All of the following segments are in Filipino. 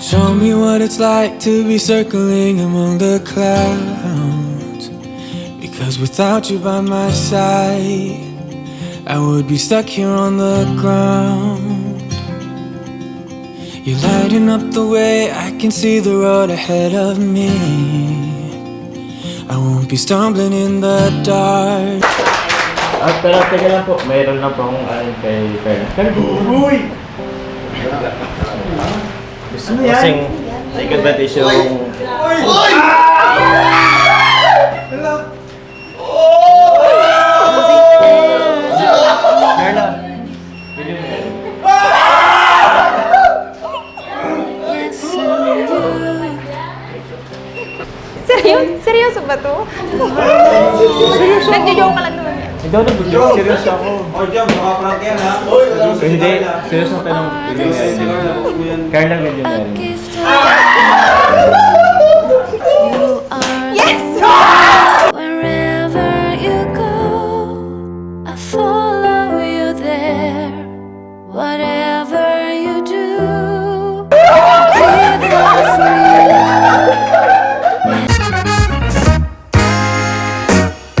Show me what it's like to be circling among the clouds. Because without you by my side, I would be stuck here on the ground. You're lighting up the way, I can see the road ahead of me. I won't be stumbling in the dark. Pero teka lang po, mayroon lang po akong alin kay Fernan. Uy! Gusto mo yan? Kasing take advantage yung... Uy! Uy! Carla! Bilhin mo yan. Seryoso ba to? Nagjo-joke ka lang naman yan. Ikaw na bigyan. Seryoso ako. O, Jom, makaprank yan, ha? Hindi. Seryoso ang tanong. Carla, ganyan na rin. Yes! Wherever you go, I follow you there. Whatever you do, keep it free.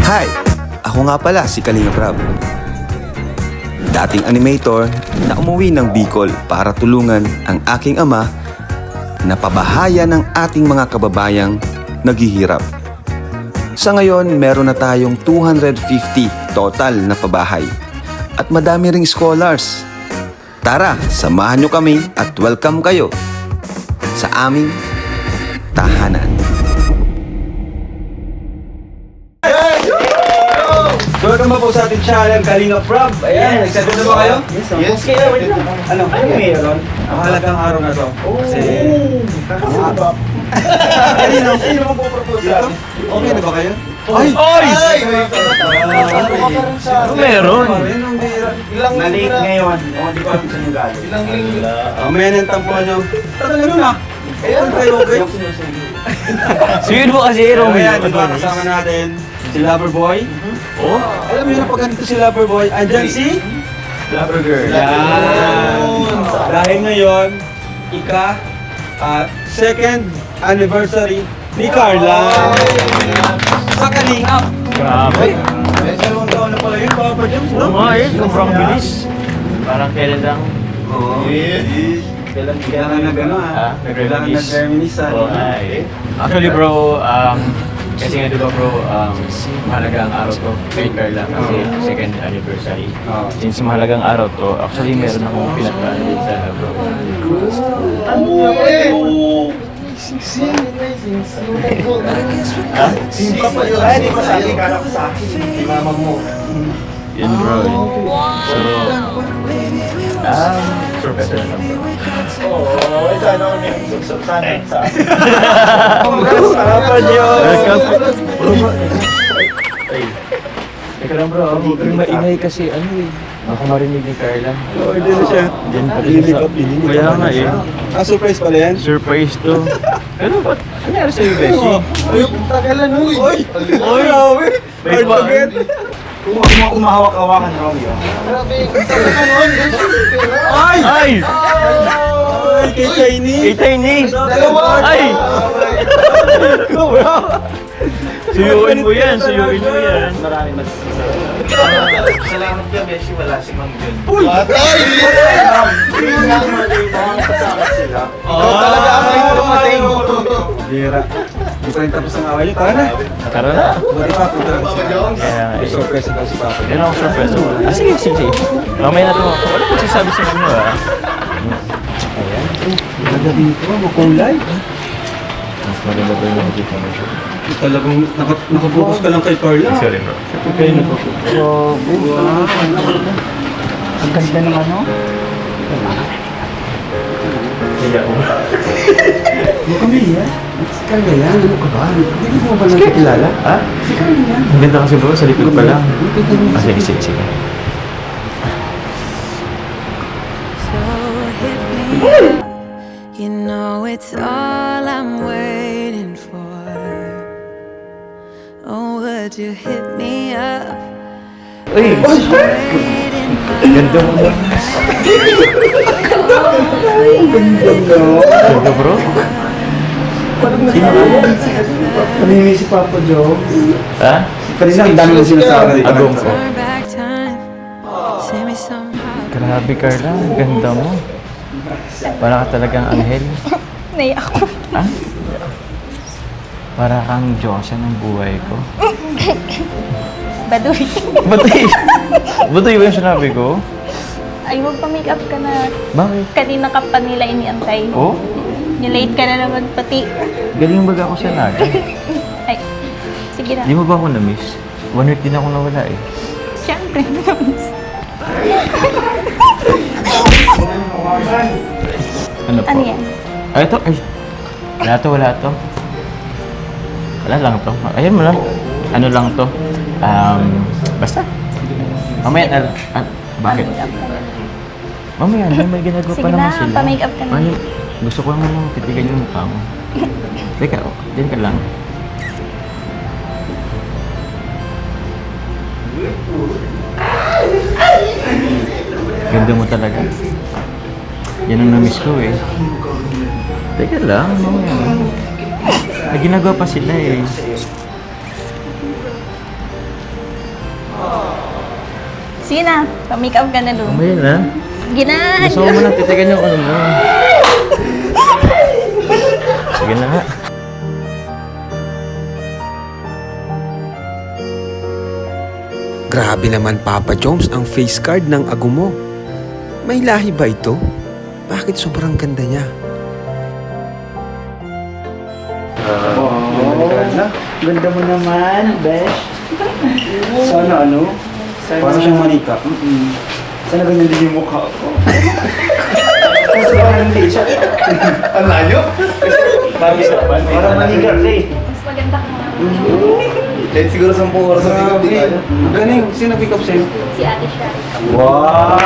Hi! Ako nga pala si Kalinga Prab. Dating animator na umuwi ng Bicol para tulungan ang aking ama na pabahayan ng ating mga kababayang naghihirap. Sa ngayon, meron na tayong 250 total na pabahay at madami ring scholars. Tara, samahan nyo kami at welcome kayo sa aming tahanan. Welcome ba po sa ating channel, Kalinga Prab? Ayan, excited na ba kayo? Yes. Kaya, wait lang. Ano meron? Mahalagang araw na to. Kasi... Sino mo po propose sa akin? Okay na ba kayo? Ay! Ay! Meron. Na-late ngayon. Hindi ko alam sa inyo galing. Mamaya ng tampo nyo. Tagal na na. Ayan, kayo okay? Sino mo kasi, Romeo? Ayan, diba kasama natin si Loverboy? Oh? Alam mo yun, pag ganito si Loverboy, andyan si... Lover girl. Yan! Dahil ngayon, second anniversary ni Carla. Sa Kalingap. Grabe. Dalawang taon na pala yun, Papa James, no? Oo nga eh, sobrang bilis. Parang kailan lang. Oo. Kailan ka nag-ano ha? Kailan ka nag-reminis ha? Oo nga eh. Actually bro, kasi nga diba bro, mahalagang araw to kay Carla kasi second anniversary. Since mahalagang araw to, actually meron akong pinagkaan din sa bro. Ay, di pa sabi ka lang sa akin. Si mama mo. Yun bro. So, surprise na lang bro. Oo, ito ano kami yung subsanan sa akin. Harapan yun! Ay, teka lang bro, huwag kang maingay kasi ano eh. Baka marinig ni Carla. Oo, hindi na siya. Diyan pa rin sa... Kaya nga eh. Surprise pala yan? Surprise to. Ano ba? Ano nangyari sa'yo, Beshi? Ay, tagalan mo. Oy! Oy, awe! Hard forget. Kumahawak-hawakan, Romeo. Ay! Ay! Ay, kay Tiny! Kay Tiny! Dalawa! Ay! Suyuin mo yan, suyuin mo yan. Maraming masasabi. Salamat ka, Beshi. Wala si Mang Jun. Uy! Patay! Ikaw talaga ang may dumating. Bira. Di pa rin tapos ang away niyo. Tara na! Tara na. Buti pa, punta lang siya. Kaya nga eh. Surprise daw si Papa. Yan ako surprise mo. Sige, sige. Mamaya na ito. Wala kong sasabi sa inyo ah. Ayan. Maganda dito, makulay. Mas maganda ba yung nakikita mo siya? Talagang nakapokus ka lang kay Carla. Sorry bro. Kayo na po. Ang ganda ng ano? Kaya ko. Yung kami yan. Si Carla yan. Ano ka ba? Hindi mo ba nakikilala? Ha? Si Carla yan. Ang ganda kasi bro, sa likod pa lang. Ah, sige, sige, sige. So hit me up. You know it's all I'm waiting for. Oh, would you hit me up? Uy! Ganda mo ba? Ganda bro. Sino ka? Panimi si Papa Joe. Ha? Kanina ang dami na sinasabi. Agong ko. Turn back time. Send me somehow. Grabe Carla, ang ganda mo. Para ka talagang anghel. Naiyak ako. Ha? Para kang Diyosa ng buhay ko. Baduy. Batoy! Batoy ba yung sinabi ko? Ay, magpa-makeup ka na. Bakit? Kanina ka pa nila iniantay. Oh? Nilate ka na naman pati. Galing baga ako sa naga. Ay, sige na. Di mo ba ako na-miss? 1 week din ako nawala eh. Siyempre. Ano po? Ano yan? Ay, ito. Ay. Wala to, wala to. Wala lang to. Ayan mo lang. Ano lang to? Basta. Mamaya na. Bakit? Mamaya na, may ginagawa pa Sige naman na, sila. pa-makeup ka na. Ay, gusto ko naman titigan yung mukha mo. Teka, diyan ka lang. Ganda mo talaga. Yan ang na-miss ko eh. Teka lang, mamaya na. May ginagawa pa sila eh. Sige na, pa-makeup ka na doon. Mamaya na. Sige na. Gusto ko muna titigan yung ano mo. Sige na nga. Grabe naman Papa Jones ang face card ng ago mo. May lahi ba ito? Bakit sobrang ganda niya? Ganda mo naman, Besh. Sana ano? Parang siyang manika. Sana ganyan din yung mukha ko. Kasi parang hindi siya. Ang layo? Parang manika eh. Mas maganda ka nga. Kahit siguro 10 oras sa pick-up di tayo. Galing, sino pick up sa'yo? Si Ate siya. Wow!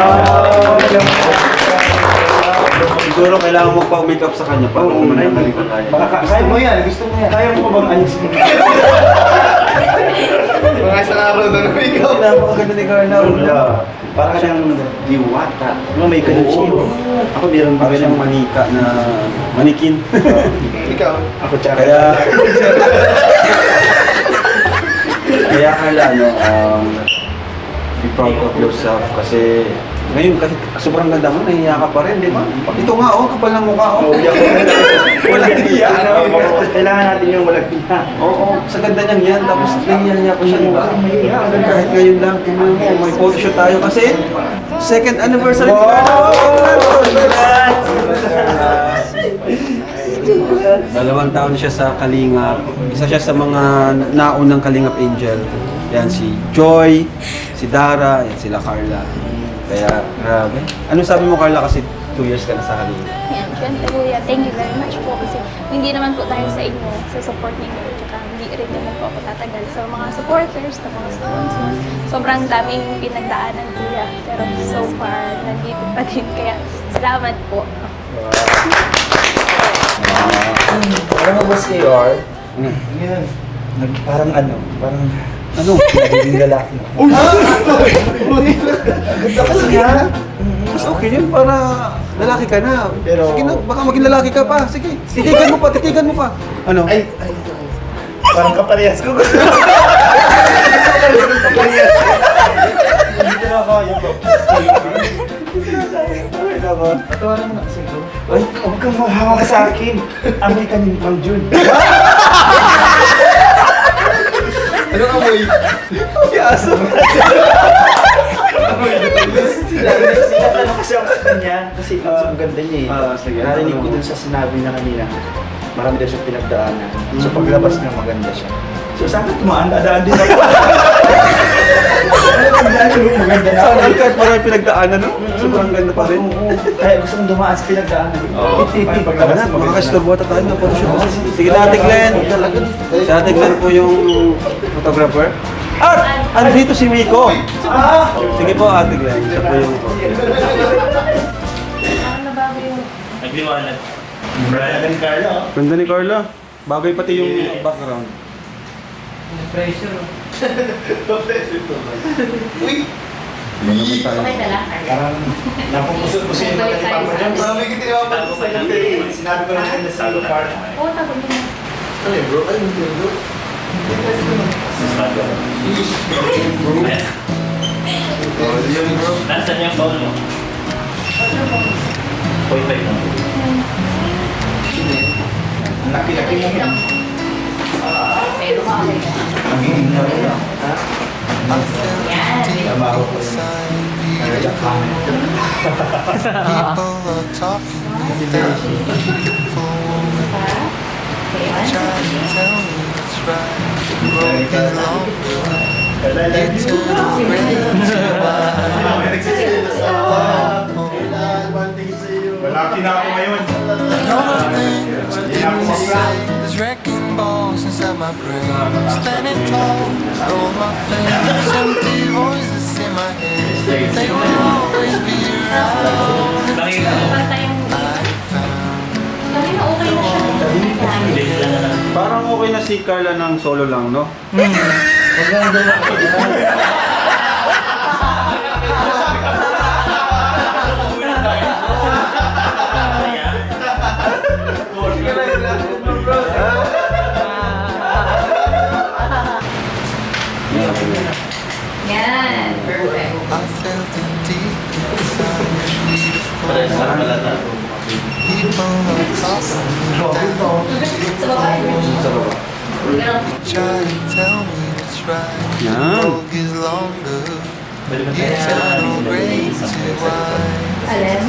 Siguro kailangan mo pa make up sa kanya para kung managaling ka kaya. Kaya mo yan, gusto mo yan. Kaya mo ba bang ayusin? Mga isang araw na pick-up. Napakaganda ni Carla. Parang siyang diwata. May ganun siya. Ako meron pa Parang rin siyang manika na manikin. Ikaw? Ako tsaka. Kaya Carla, be proud of yourself kasi ngayon kasi sobrang ganda mo, nahiya ka pa rin, di ba? Ito nga, kapal ng mukha, Walang hiya. Kailangan natin yung walang hiya. Oo, sa ganda niyang yan, tapos nahiya pa siya, di ba? Kahit ngayon lang, tingnan mo, may photoshoot tayo kasi second anniversary. Dalawang taon siya sa Kalingap. Isa siya sa mga naunang Kalingap Angel. Yan si Joy, si Dara, yan sila Carla. Kaya, grabe. Anong sabi mo Carla kasi 2 years ka na sa Kalingap? Yan, syempre kuya, thank you very much po kasi hindi naman po tayo sa inyo, sa support ninyo, tsaka hindi rin naman po ako tatagal sa mga supporters, sa mga sponsors. Sobrang daming pinagdaanan kuya, pero so far, nandito pa din, kaya salamat po. Alam mo ba si AR? Yan. Parang nagiging lalaki. Ganda kasi nga. Mas okay yun para lalaki ka na. Pero- Sige na, baka maging lalaki ka pa. Sige, titigan mo pa. Ano? Ay. Parang kaparehas ko gusto. Dito na ako, yung Patawaran mo na kasi ito. Ay, huwag kang mahawa ka sa akin. Amoy ka ni Mang Jun. Ano amoy? Yaso. Sinatanong kasi ako sa kanya kasi ang ganda niya eh. sige. Narinig ko dun sa sinabi na kanina, marami daw siyang pinagdaanan. So paglabas niya maganda siya. So saan ka tumaan? Dadaan din ako. Maganda na ako. Sana kahit marami pinagdaanan, no? Sobrang ganda pa rin. Kaya gusto kong dumaan sa pinagdaanan. Parang paglabas niya maganda. Makakastorbo tayo ng photoshoot. Sige na, Ate Glenn. Si Ate Glenn po yung photographer. At andito si Miko. Sige po, Ate Glenn. Siya po yung Brian Carlo. ganda ni Carla. Bagay pati yung background. Uy! Okay na lang. Parang napupusot-pusot yung mga Papa Joms. Sabi ko, tinawag ko sa inyo. Sinabi ko lang sa Salo Park. Oo, tago mo na. Ano yun, bro? Ano yun, bro? Nasaan yung phone mo? Point five na. Ang laki-laki mo yun. Pero okay ka. Magiging na rin lang. Ha? Yan. Trabaho ko yun. Nagagak ka. Malaki na ako ngayon. Hindi na ako mag-rap. There's wrecking balls inside my brain. Standing tall, roll my face. Empty voices in my head. They will always be around Para tayong kami na okay na siya. Parang okay na si Carla ng solo lang, no? Yan. Perfect. I felt it deep inside me to fall. People are talking Sa baba. try to tell me it's right. Yan. Dog is longer. Eternal grace to wine. Alin?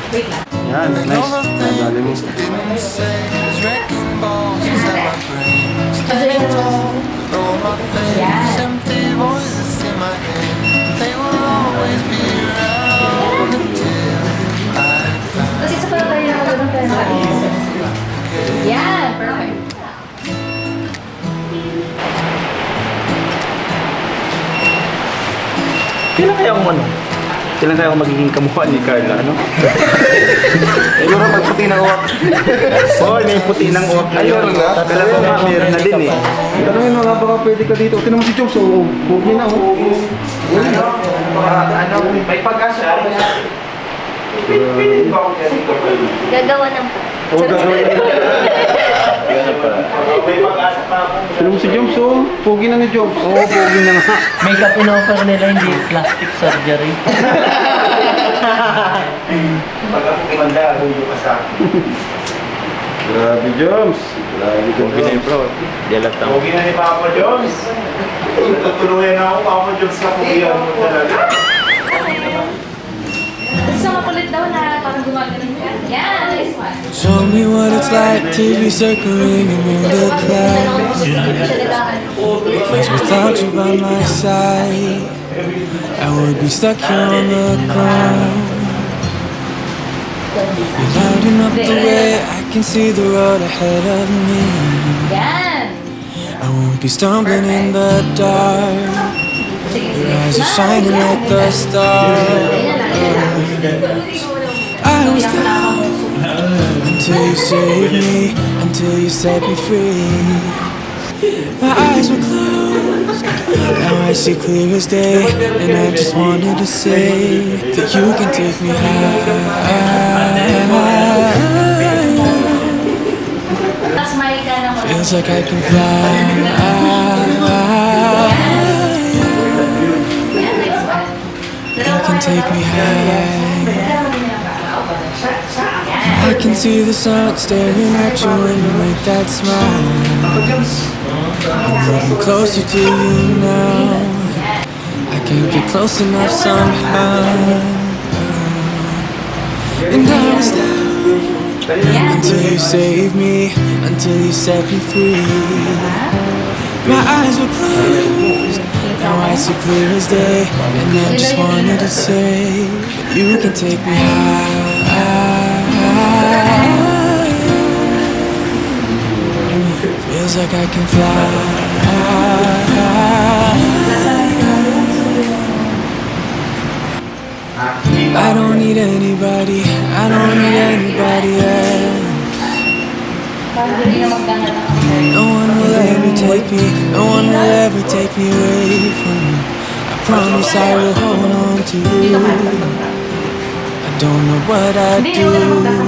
Wait lang. Yan, nice. Nadali mo. Didn't say there's wrecking balls inside my brain. Standing tall, roll my face. Empty voices in my head. They will always be around until I find. Kasi sa pala tayo nakagano'n tayo nakagano'n. Yan. Perfect. Kailan kaya akong ano? Kailan kaya ako magiging kamukha ni Carla, ano? Siguro magputi ng uwak. Oo, may puti ng uwak na yun. Kailan ko nga, meron na din eh. Tanungin mo nga baka pwede ka dito. Tinan mo si Jobs, oh. Huwag niya na, oh. May pag-asa. Gagawa ng po. Oh, gagawin. May pag-asa pa ako. Tinan mo si Jobs, oh. Pogi na ni Jobs. Oo, pogi na nga. Makeup in-offer nila, hindi plastic surgery. Pag ako kumanda, hulo ka sa akin. Grabe, Jobs. Grabe, Pogi na yun, bro. Dialat lang. Pogi na ni Papa Joms. Tutuluyan ako, Papa Joms ka pogihan mo talaga. Kasi sa makulit daw na parang gumagano'n ka. Yan. Nice one. Show me what it's like to be circling among the clouds. Because without you by my side, I would be stuck here on the ground. You're lighting up the way, I can see the road ahead of me. Yan. I won't be stumbling in the dark. Your eyes are shining like the stars. I was down until you saved me, until you set me free. My eyes were closed, now I see clear as day. And I just wanted to say that you can take me high. Tasmay ka naman. Feels like I can fly. Yan. Nice one. You can take me high. I can see the sun staring at you when you make that smile. I'm moving closer to you now. I can't get close enough somehow. And I was down until you saved me, until you set me free. My eyes were closed, now I see clear as day. And I just wanted to say that you can take me high. Feels like I can fly. I don't need anybody, I don't need anybody else. No one will ever take me, no one will ever take me away from you. I promise I will hold on to you. I don't know what I'd do without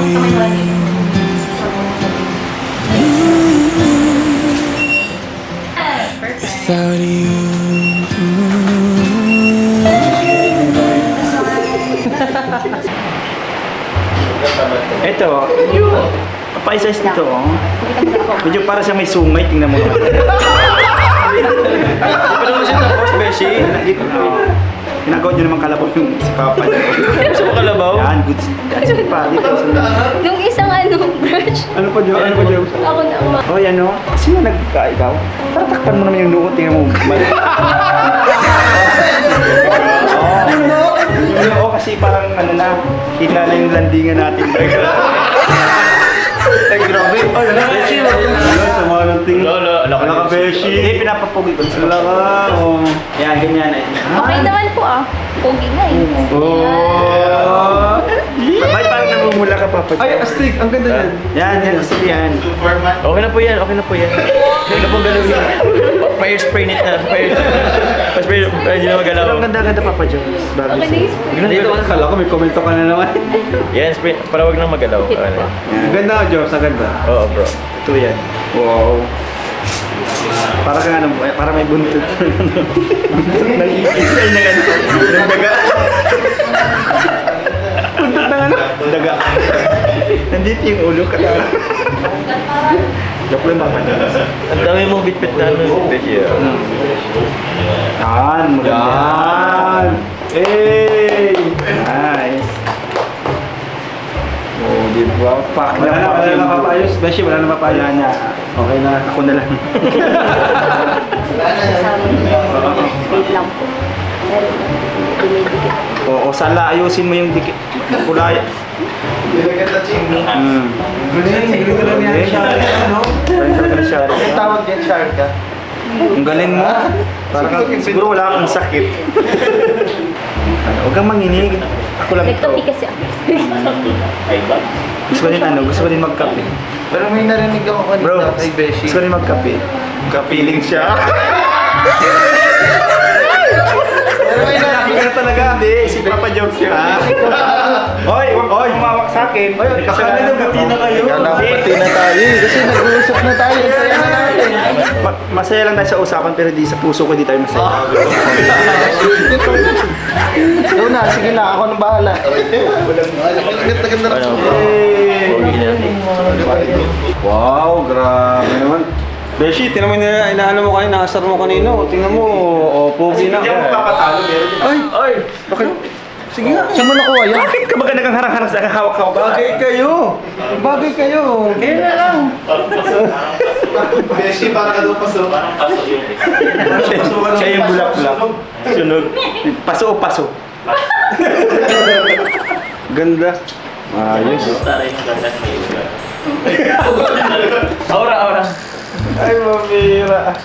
you. Without you. Ito, pa-size nito, oh. Medyo para siya may sungay, tingnan mo. Pero mo siya tapos, Beshi. Ginagawa niyo naman kalabaw yung si Papa niyo. Gusto mo kalabaw? Yan, good. That's it pa. Dito. Nung isang brush, Ano pa dyan? Ano pa dyan? ako na Oh, yan o. Sino nagka-ikaw? Tatakpan mo naman yung nukot. Tingnan mo. Mali. Yung noo kasi parang ano na. Kita na yung landingan natin. Ay, grabe. Ay, Beshi. Sama ng tingin. Lolo, ala ka Beshi. Hindi, pinapapogi ko. Ala ka. Yan, ganyan. Okay naman po Pogi nga eh. Oh! Bakit parang namumula ka, Papa? Ay, astig! Ang ganda yan. Yan, gusto ko yan. Okay na po yan, okay na po yan. Huwag na pong galawin. Fire spray nit na. Fire spray, hindi na magalaw. Pero ang ganda-ganda, Papa Jones. Okay na yung spray. Dito, akala ko may komento ka na naman. Yan, spray, para wag nang magalaw. Ang ganda, Jones. Ang ganda. Oo, bro. Ito yan. Wow. Para ka ano, para may buntot. Nang ipis ay nang ano. Nang daga. Buntot ng ano? Daga. Nandito yung ulo ka. Joke lang, Papa Jones. Ang dami mong bitbit na ano, Beshi. Yan, maganda. Yan. Hey! Nice. Oh, di ba? Wala na mapapayos. Beshi, wala na mapapayos. Wala na. Okay na. Ako na lang. Wait lang po. Pero, dumidikit. Oo, sala, ayusin mo yung dikit. Kulay. Tawag yan, Sharka. Ang galing mo. Parang siguro wala kang sakit. Huwag kang manginig. Ako lang ito. Nagkapi kasi ako. Gusto ko din magkape. Pero may narinig ako Bro, kanina kay Beshi. gusto ko din magkape. Kapiling siya. Pero may narinig Kaya talaga. Hindi, si Papa Jokes yun. Oy, umawak sa akin. Akala na bati na kayo. Akala ko bati na tayo. Kasi nag-uusap na tayo. Saya na natin. Masaya lang tayo sa usapan pero di sa puso ko di tayo masaya. Ikaw na, sige na. Ako nang bahala. Ano, bro? Pogi na. Wow, grabe naman. Beshi, tingnan mo yung inaano mo kanina, nakasar mo kanina. Tingnan mo, pogi na. Hindi ako papatalo. Ay, bakit? Sige nga, saan mo nakuha yan? Bakit ka ba nagharang-harang sa hawak-hawak? Bagay kayo. Bagay kayo. Kaya na lang. Beshi, para ka doon paso. Siya yung bulak-bulak. Sunog. Paso o paso? Ganda. Ayos. Aura. Ay, mabira.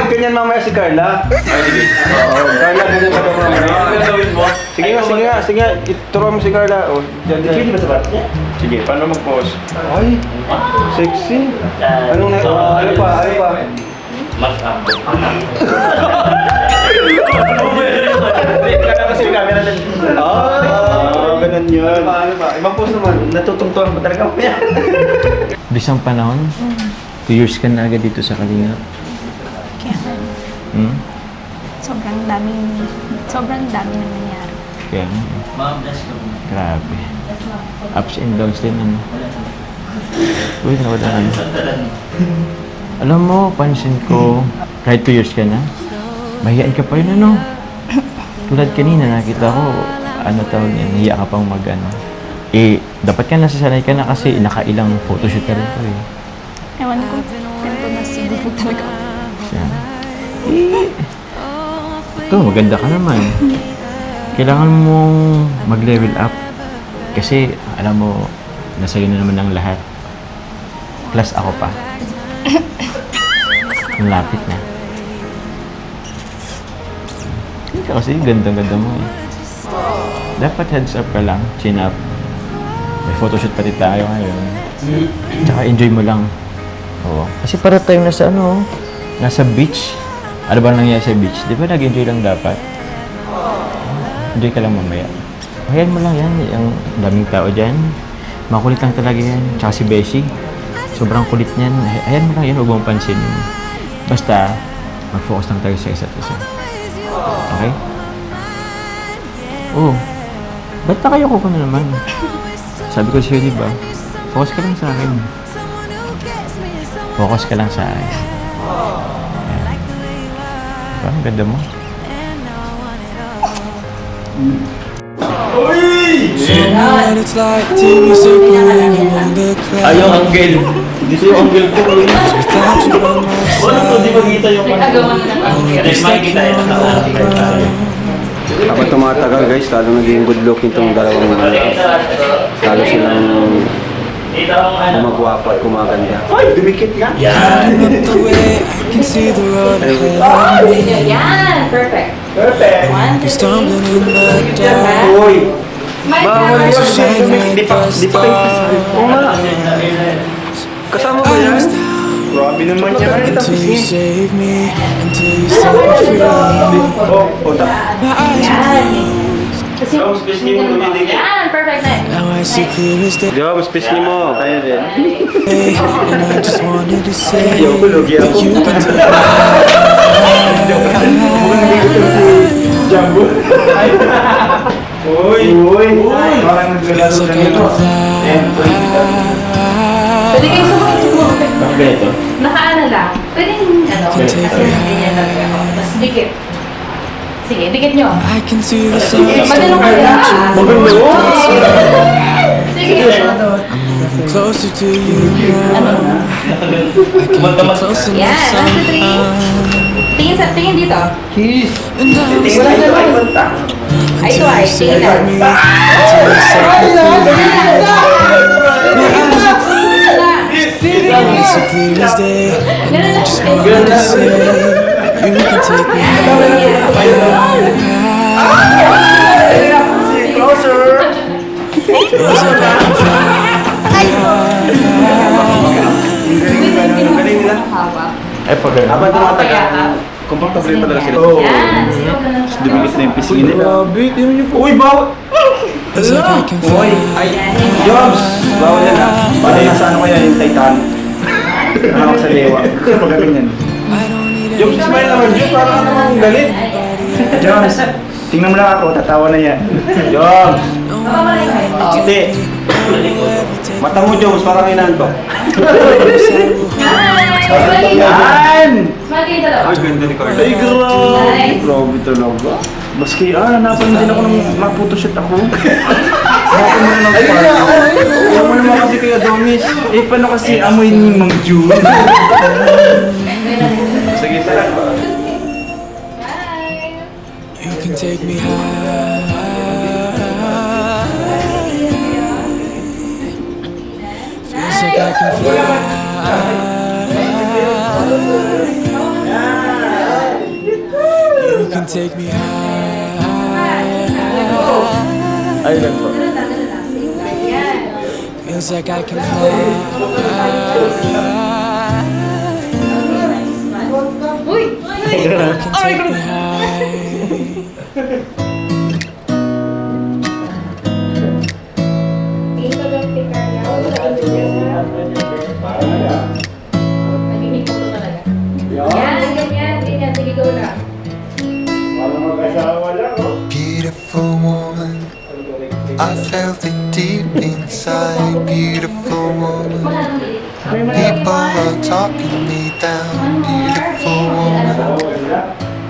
Ganyan mamaya si Carla. Oo, Carla, ganyan ka daw mamaya. Sige nga. Ituruan mo si Carla. Oh, dyan. Sige, paano mag-pause? Ay, sexy. Ano pa? Ganun yun. Ano pa? Ibang post naman. Natutungtuan mo talaga mo yan. Bisang panahon? 2 years ka na agad dito sa Kalingap. Kaya Hmm? sobrang dami na nangyari. Kaya grabe. Ups and downs din, ano. Uy, nawala na. Alam mo, pansin ko, kahit 2 years ka na, mahihain ka pa yun, ano. Tulad kanina, nakita ko, ano tawag niya, nahiya ka pang mag-ano. Dapat ka nasasanay ka na kasi nakailang photoshoot ka rin po eh. Ewan ko, ganito na siguro talaga. Siya. Ito, maganda ka naman. Kailangan mong mag-level up. Kasi, alam mo, nasa iyo na naman ang lahat. Plus ako pa. Ang lapit na. Hindi ka kasi ganda-ganda mo eh. Dapat heads up ka lang, chin up. May photoshoot pati tayo ngayon. Tsaka enjoy mo lang. Oo. Kasi para tayong nasa nasa beach. Ano ba nangyayari sa beach? Di ba nag-enjoy lang dapat? Enjoy ka lang mamaya. Hayaan mo lang yan. Ang daming tao dyan. Makulit lang talaga yan. Tsaka si Beshi. Sobrang kulit niyan. Hayaan mo lang yan. Huwag mong pansinin. Basta, mag-focus lang tayo sa isa't isa. Okay? Oo. Ba't pa kayo ko na naman? Sabi ko sa'yo, di ba? Focus ka lang sa akin. Focus ka lang sa akin. Ayan. Diba? Ang ganda mo. So know what it's like to be circling among the Ayaw, clouds. Angel. Dito yung Angel ko. Without you by my Wala to, di side, ba kita yung I would be stuck here on the ground. Habang tumatagal guys, lalo naging good looking itong dalawang lalo silang gumagwapo at kumaganda. Dumikit nga. Looking up the way, I can see the road ahead of me. Yan! Perfect. Perfect. I'll be stumbling in the dark. Uy! Smile Bawal ka. yun. Shine like Di pa the kayo kasal. Oo nga. Kasama ba I yan? was down Grabe naman yan. until you saved me, until you set me free. Oh, puta. My eyes were closed, Kasi, yan! Perfect na. now I see clear as day. Yo, mas pisngi mo. Tayo din. And I just wanted to say Yo, lugi that ako. you can take my Jumbo. Uy! Uy! Parang naglalaro feels na like I nito. can fly. Pwede kayo sumunod. Bakit ganito? Nakaano lang. Pwede ganyan lang ako. Tapos dikit. Sige, dikit nyo. I can see the sun Magano ka na. Sige. moving closer to you now. I can't get close enough Yan, 1, 2, 3. somehow. Tingin dito. And I was Tingnan down nyo ay punta. Ay, ito ay. Tingin saved lang. me, until you set me free. My eyes are closed, now I see clear as day. And I just wanted to say you can take me Closer! feels like I can fly. Galing nila. Ay, pag gano'n. Habang tumatagal, komportable talaga sila. Yan. Sige, huwag ka na. Dumikit na yung pisngi nila. tingnan niyo po. Uy, bawal! Feels like I can fly. Ay, Jobs! Bawal yan ah. Parang nasa ano kaya yung Titanic. Nakawag sa lewa. Pag ganyan. I don't need Jobs, smile naman. Jobs, parang namang galit. Jones, tingnan mo lang ako. Tatawa na yan. Jobs! Hindi. Mata mo, Jobs, parang inantok. Hi! Yan! Smile kayo dalawa. Ay, ganda ni Carla. Ay, grabe. Nice. Grabe talaga. Maski, hanapan din ako ng maputoshoot ako. Hanapan mo na ng part. Ayaw mo naman kasi kay Adonis. Eh, paano kasi amoy ni Mang June? Sige, tara. You can take me high. Feels like I can fly. You can take me high. Ay, lang po. Feels like I can fly. Uy! You can take me high. Nagiging puto talaga. Yan, ganyan. Ganyan. Sige, go na. Beautiful woman, I felt it deep inside. Beautiful woman, people are talking me down. Beautiful woman,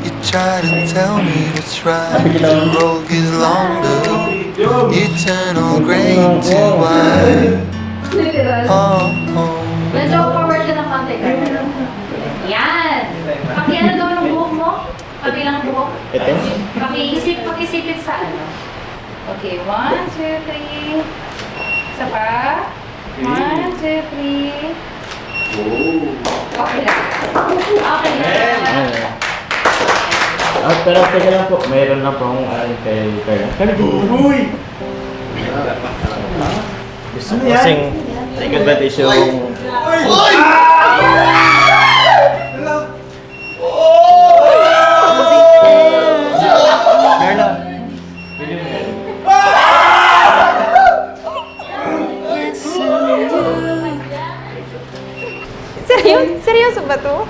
you try to tell me what's right. The road gets longer, you turn all gray to white. Oh, oh. Medyo forward ka ng konti. Yan. Paki ano daw ng buhok mo? Paki lang buhok. Ito? Pakisipit sa ano. Okay, 1, 2, 3. Isa pa. 1, 2, 3. Okay na. Okay na. Pero teka lang po, mayroon lang po akong kay Carla. Carla, dito. Uy! Gusto ko kasing take advantage yung... Merla. Seryoso ba to?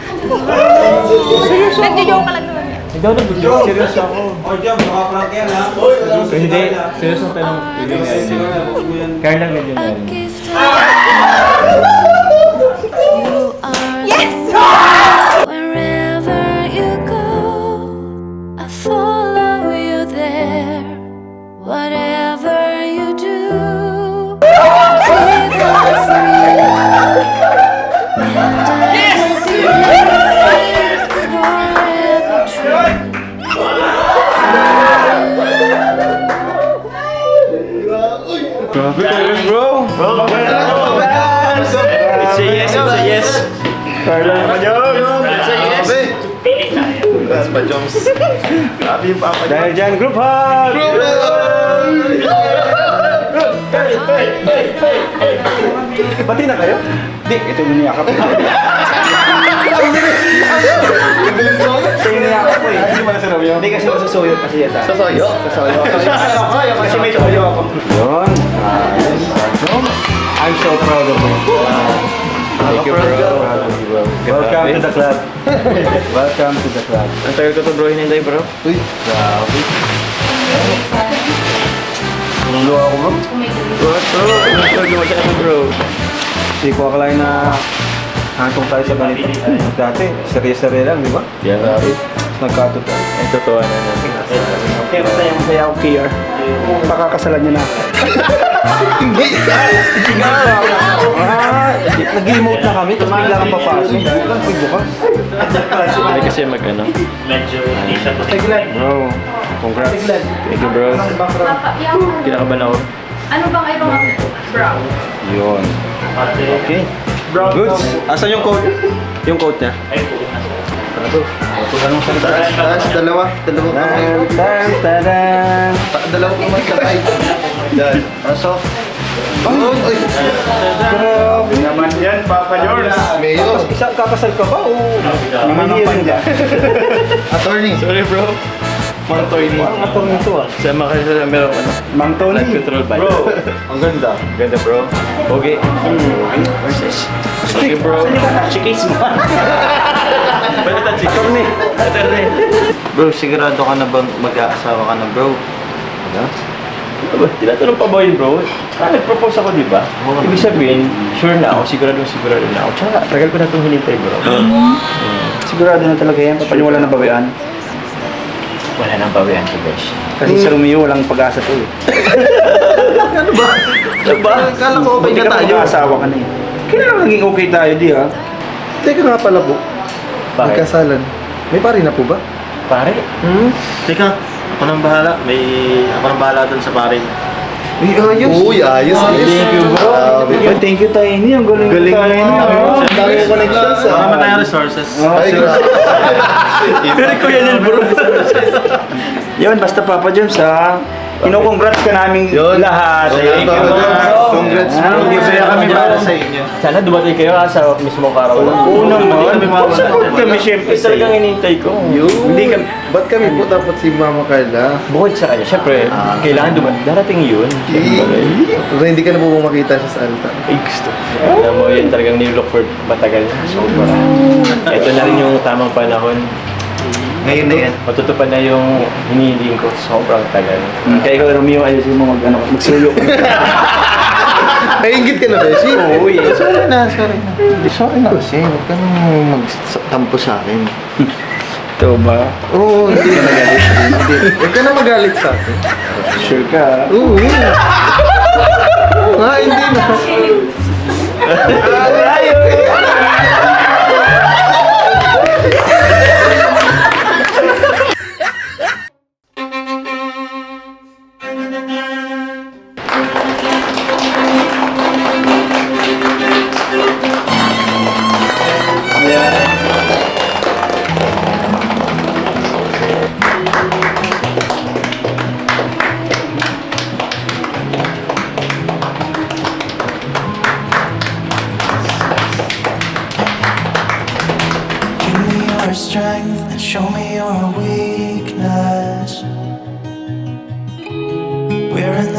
Seryoso? Nagjo-joke ka lang naman yan. Ikaw na, seryoso ako. Oh, Jam, makaprank yan ha? Hindi, seryoso ang tanong. Carla, medyo na. Yes! Wherever you go, I follow you there. Whatever you do, I'll be there for you. And I will be forever true. Bro! It's a yes, it's a yes. Carla, it's a yes. That's pa, Joms. Grabe yung papa. Dahil dyan, group hug! Pati na kayo? Di, ito niyakap. Ito yung niyakap ko eh. Hindi mo na sa Romeo? Hindi kasi masusuyo kasi yata. Sasoyo? Sasoyo. Kasi may suyo ako. Yun. I'm so proud of you. Thank you, bro. Welcome to the club. Welcome to the club. Ang tayo ko to bro, hinintay bro. Uy, grabe. Nuluwa ako bro. What bro? Ano lumasya ka bro? Hindi ko akalain na hantong tayo sa ganito. Dati, serye-serye lang, di ba? Yeah. Grabe. Nagkatotoo. Ay, totoo na natin. Okay, masaya ako KR. Pakakasalan niyo na ako. Hindi! Nag-emote na kami, tapos bigla kang papasok. Biglang pagbukas. Hindi kasi mag-ano. Bro, congrats. Thank you bro. Kinakaban ako. Ano bang ibang brown? Yun. Okay. Goods. Asan yung code? Yung code niya? Taas, dalawa. Dalawa kamay. Tadan! Dalawa kamay kamay. Yan. Pasok. Uy! Grabe naman yan, Papa George. Mayor. Isang kakasal ka ba o namimirin ka? Attorney. Sorry bro. Mang Tony. Parang atong nito ah. Sama ka sa meron ano. Mang Tony. Blood control ba? Bro, ang ganda. Ganda bro. Okay. Versus. Okay bro. Chikis mo. Balita chicken. Attorney. Bro, sigurado ka na bang mag-aasawa ka na bro? Ano? Tinatanong pa ba yun bro? Nag-propose ako di ba? Ibig sabihin, sure na ako, sigurado na ako. Tsaka, tagal ko na itong hinintay bro. Sigurado na talaga yan, papaniwala na bawian. Wala nang bawian si Besh. Kasi sa Romeo, walang pag-asa to eh. Ano ba? Ano ba? Kala ko okay Hindi na ka tayo. mag-aasawa ka na eh. Kailan naging okay tayo di ha? Teka nga pala po. Bakit? Nagkasalan. May pari na po ba? Pare? Teka, ako nang bahala. Ako nang bahala dun sa parin. Uy, ayos. Uy, ayos. Thank you bro. Thank you Tiny. Ang galing Galing Tiny. mo. Ang dami yung connections ah. Marami tayong resources. Ay, Pero ko yan bro. Yun, basta Papa Jones ha. Ino-congrats ka namin Yun. lahat. Congrats, Papa Jones. Congrats, bro. Masaya kami para sa inyo. Sana dumating kayo sa mismo araw. Oo naman. Support kami syempre sa Talagang hinintay ko. Hindi kami. Ba't kami po dapat si Mama Carla? Bukod sa kanya, syempre, kailangan darating yun. Pero hindi ka na po makita siya sa altar. Ay, gusto. Alam mo, yun talagang nilook for matagal na. Sobra. Ito na rin yung tamang panahon. Ngayon na yan. Matutupad na yung hinihiling ko. Sobrang tagal. Kaya ikaw Romeo, ayusin mo magsuyo. Naingit ka na, Beshi? Oo eh. Sorry na. Sorry na kasi. Huwag ka nang magtampo sa akin. Ito ba? Oo, hindi ka magalit. Hindi. Huwag ka na magalit sa akin. Sure ka? Oo. Hindi na.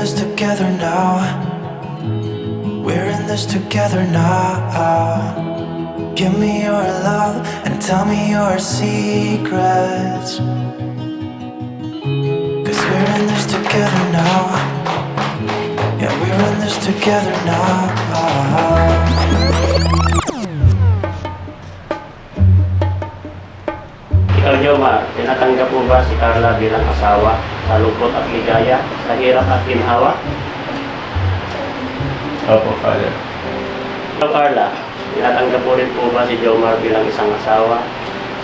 this together now. We're in this together now. Give me your love and tell me your secrets. 'Cause we're in this together now. Yeah, we're in this together now. Ikaw, Jomar, tinatanggap mo ba si Carla bilang asawa sa lungkot at ligaya, sa hirap at ginhawa? Opo, Father. Ikaw, Carla, tinatanggap mo rin po ba si Jomar bilang isang asawa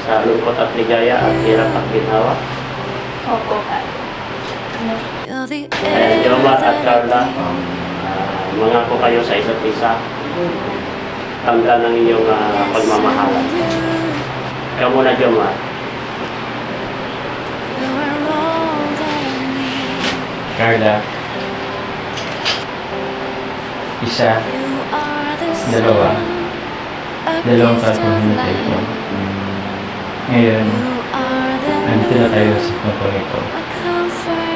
sa lungkot at ligaya at hirap at ginhawa? Opo, Father. Kaya Jomar at Carla, mangako kayo sa isa't isa. Tanda ng inyong pagmamahalan. Ikaw muna, Jomar. Carla, isa, dalawa, dalawang tatlong hinatay ko. Ngayon, nandito na tayo sa puntong ito.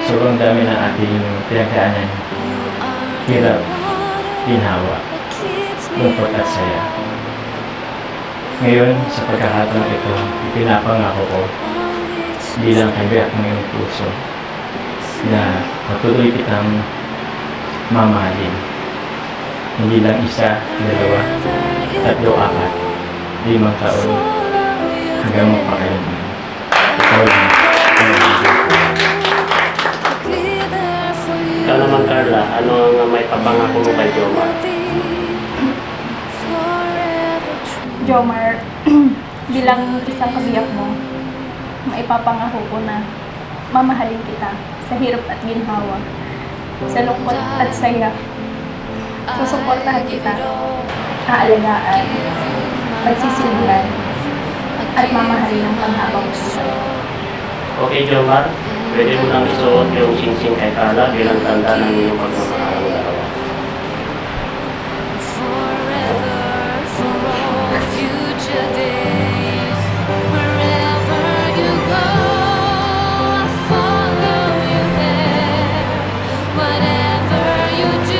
Sobrang dami ng ating pinagdaanan, hirap, ginhawa, lungkot at saya. Ngayon, sa pagkakataon ito, ipinapangako ko bilang kabiyak ng iyong puso na patuloy kitang mamahalin. Hindi lang isa, dalawa, tatlo, apat, 5 taon hanggang magpakailanman. Ikaw lang. Ikaw naman, Carla, ano ang may papangako mo kay Jomar? Jomar, bilang isang kabiyak mo, maipapangako ko na mamahalin kita sa hirap at ginhawa, sa lungkot at saya. Susuportahan kita, aalagaan, pagsisilbihan, at mamahalin ng panghabang buhay. Okay, Jomar, pwede mo nang isuot yung singsing kay Carla bilang tanda ng iyong pagmamahal ng dalawa.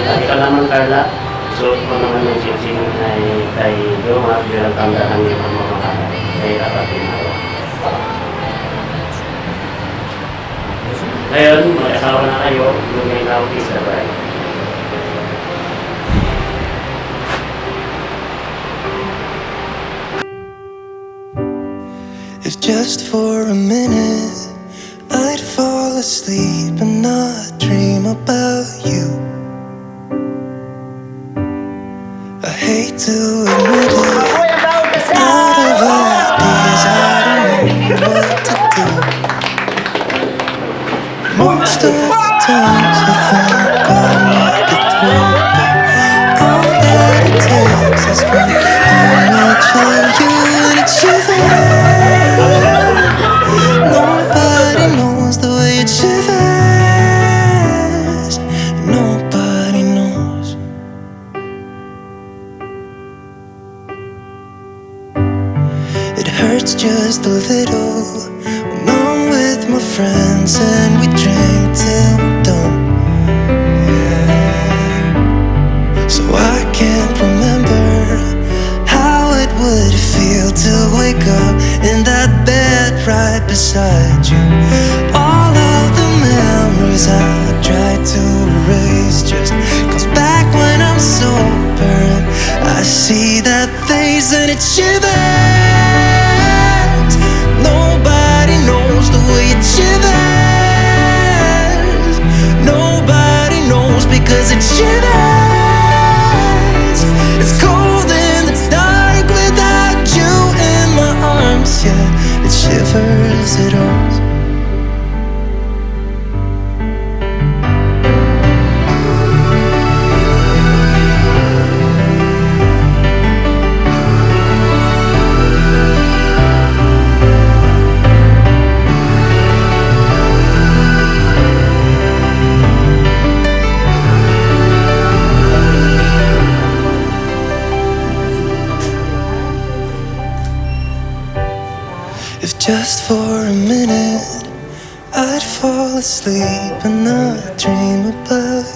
At ikaw naman, Carla, isuot ko naman yung singsing kay Jomar bilang tanda ng iyong pagmamahal sa hirap at ginhawa. Ngayon, mag-asawa na kayo, yung may now is the bride. If just for a minute I'd fall asleep and not dream about you. I hate to admit it, if out of ideas I don't know what to do. Most of the times I think I'll make it through, but all that it takes is one image of you and it's you there. Nobody knows the way it shivers. Nobody knows. It hurts just a little when I'm with my friends and we drink till we're done. Yeah. So I can't remember how it would feel to wake up in that bed right beside you. All of the memories I try to erase just comes back when I'm sober and I see that face and it shivers. Nobody knows the way it shivers. Nobody knows because it shivers. It's cold and it's dark without you in my arms. Yeah, it shivers, it hurts. If just for a minute I'd fall asleep and not dream about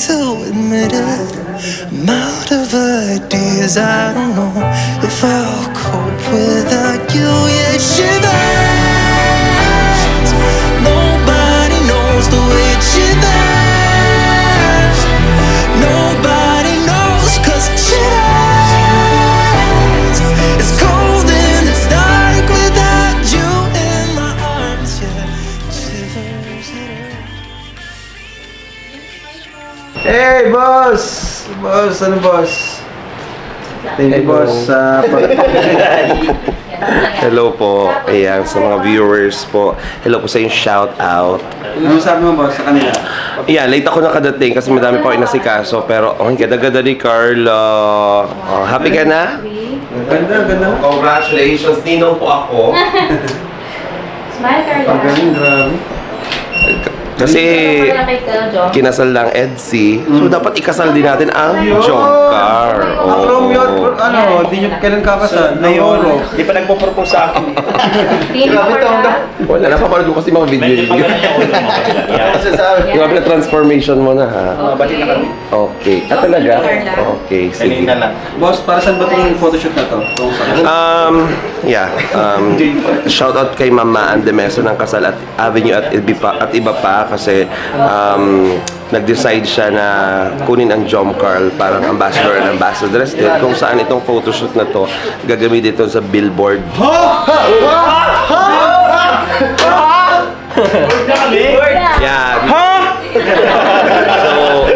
to admit it. I'm out of ideas, I don't know if I'll cope without you. Yeah, it shivers. Nobody knows the way it shivers. Nobody knows 'cause it shivers. It's cold and it's dark without you in my arms. Yeah, it shivers. Hey, boss! Boss, ano boss? Thank you, boss, sa Hello po. Ayan, sa mga viewers po. Hello po sa yung shout out. Ano sabi mo, boss, sa kanila? Ayan, late ako nakadating kasi madami pa ako inasikaso. Pero, ang ganda-ganda ni Carla. Oh, happy ka na? Ganda. Congratulations, ninong po ako. Smile, Carla. Ang galing, grabe. Kasi kinasal lang EDC. So, dapat ikasal din natin ang Jomcar. Ang Romeo, ano, di nyo kailan kakasal? Nayoro. Di pa nagpo-propose sa akin. Wala, napapanood ko kasi mga video yun. Grabe na transformation mo na ha. Bati na kami. Okay. Ah, talaga? Okay, sige. Kanina lang. Boss, para saan ba itong photoshoot na to? Shout out kay Mama Andemeso ng Kasal at Avenue at iba pa kasi nag-decide siya na kunin ang Jomcar parang ambassador and ambassadress din kung saan itong photoshoot na to gagamitin ito sa billboard. Yeah. So,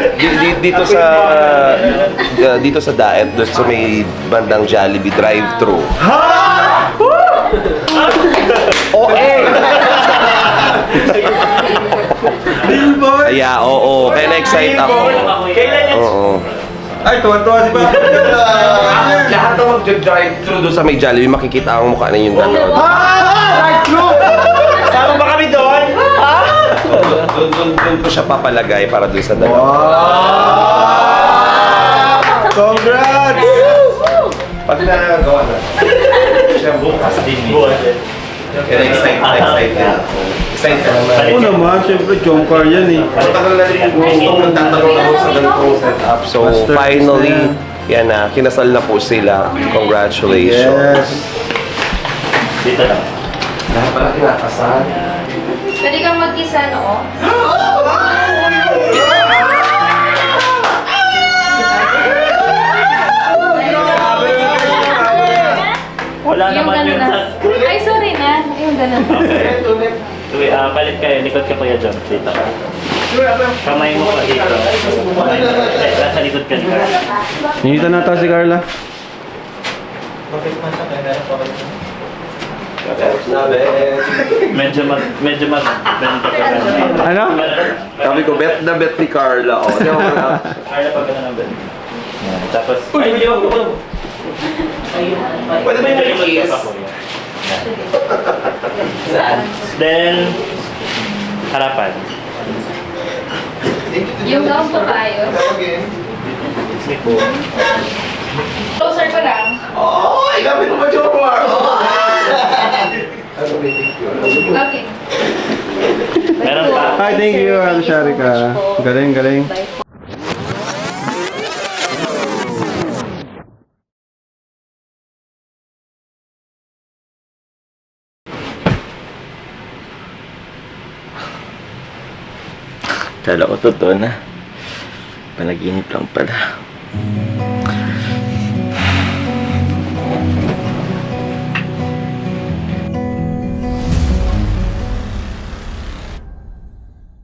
dito sa Daet, doon sa may bandang Jollibee drive-thru. Billboard! Yeah, oo. Kaya na-excite ako. Oo. Ay, tuwan-tuwa si Papa. Lahat ng mag-drive-thru doon sa may Jollibee, makikita ang mukha na yung dalawa. Drive-thru! Sama ba kami doon? Doon ko siya papalagay para doon sa dalawa. Congrats! Pag nagawa na. Siya bukas din. Kaya excited ako. Excited naman. Oo naman, syempre, Jomcar yan eh. Matagal na rin gustong nagtatanong ako sa ganitong setup. So, finally, yan na, kinasal na po sila. Congratulations. Dito lang. Lahat pala kinakasal. Pwede kang mag-isa, no? Wala naman yun sa school. Ay, sorry na. Yung ganun. Uy, palit kayo. Likod ka Kuya John. Dito ka. Kamay mo pa dito. Nasa likod ka ni Carla. Ningita na ta si Carla. Medyo bento ka na. Ano? Sabi ko, bet na bet ni Carla. Oh, Carla, pag gano'n ang bento. Tapos, ay, hindi ako. pwede ba yung kiss? Then, harapan. Yung gown ko tayo. Closer ko lang. Oh, ilapit mo ba Jomcar? Okay. Meron pa. Hi, thank you, Sharika. Galing. Kala ko totoo na. Panaginip lang pala.